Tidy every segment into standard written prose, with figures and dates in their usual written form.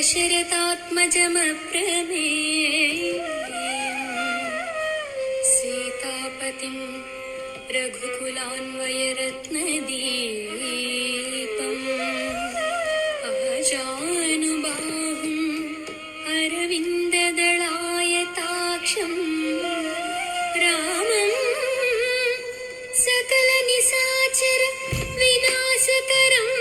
दशरथात्मजमप्रमेयम् सीतापतिं रघुकुलान्वयरत्नदीपम् अजानुबाहुम् अरविन्ददलायताक्षं रामं सकलनिशाचर विनाशकरम्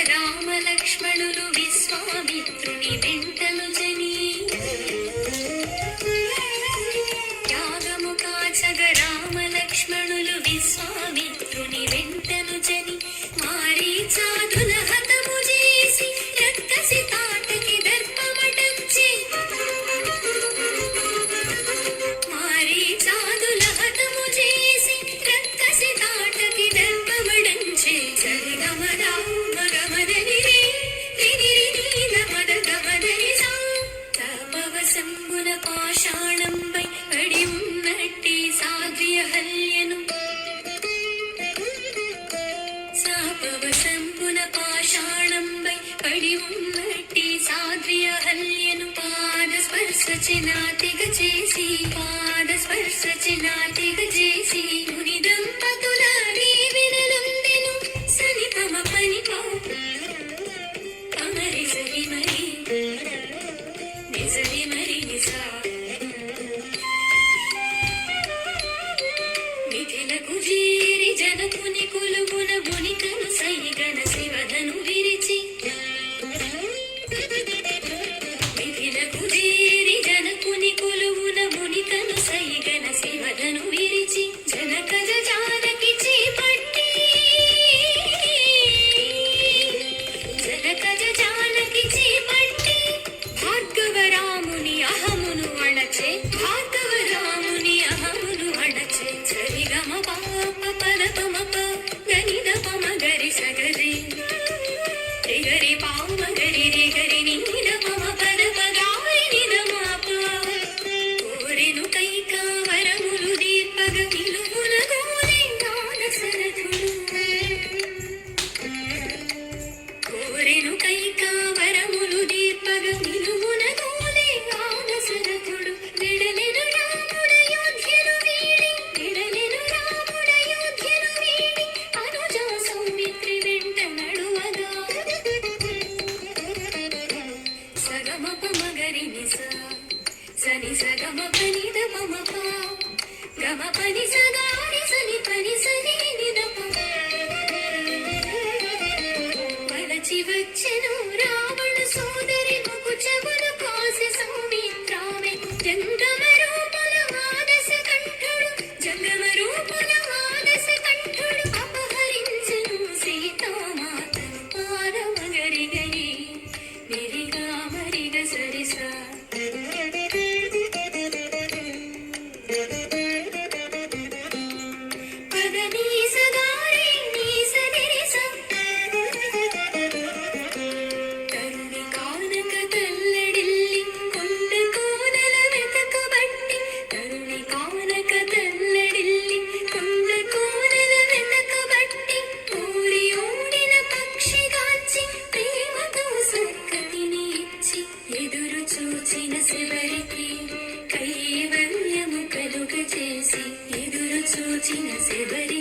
రామలక్ష్మణులు విశ్వామిత్రుని వెంటను జని యాగము కాచగ రామలక్ష్మణులు విశ్వామిత్రుని వెంటను జని మారీచాదుల హతము చేసి రక్కసి తాటకి దర్పమటంచి మారీచాదుల హతము చేసి రక్కసి తాటకి దర్పమడంచి సరిగమదా సంబుల పాషాణంపై పడి ఉన్నట్టి సాధ్యహల్యను సాపవసంబుల పాషాణంపై పడి ఉన్నట్టి సాధ్యహల్యను పాదస్పర్శచినాతిగ చేసి ముని దంపతుల దీవెనలొందెను సనిపమ పనిపా అమరి సరి మరి మిథిలకు జీరి జనకుని కొలువున మునికను సైగన శివధను విరిచి మిథిలకు జీరి జనకుని కొలువున మునికను సైగన శివధను విరిచి జనకజ జానకి చేపట్టి జనకజ జానకి చేపట్టి భార్గవరాముని అహమును అణచే సరిగమ పాప పదపమ గనిద పమ గరి సగరి రిగరి పామ గరి రిగరి నీల పమ పదప గారి నిద మాప కోరెను కైకావరములు దీర్పగ నిలువున గోరే దానసరథుడు కోరెను కైకావరములు దీర్పగ నిలువున గోరే దానసరథుడు విడలెను రాముడయోధ్యను వీడి అనుజా సౌమిత్రి వెంట నడువగా సగమ పమ గరి నిస సని సగమ పని ద పమ ప గమ పని సగారి సని పని సని నిద వలచి వచ్చెను రావణ సోదరి ముకుచమును కాసి సౌమిత్రామె జంగమ రూపుల మానస కంఠుడు జంగమ రూపుల మానస కంఠుడు అపహ సక్కతిని ఇచ్చి ఎదురు చూచిన శివరికి కైవల్యము కలుగ చేసి ఎదురు చూచిన శివరి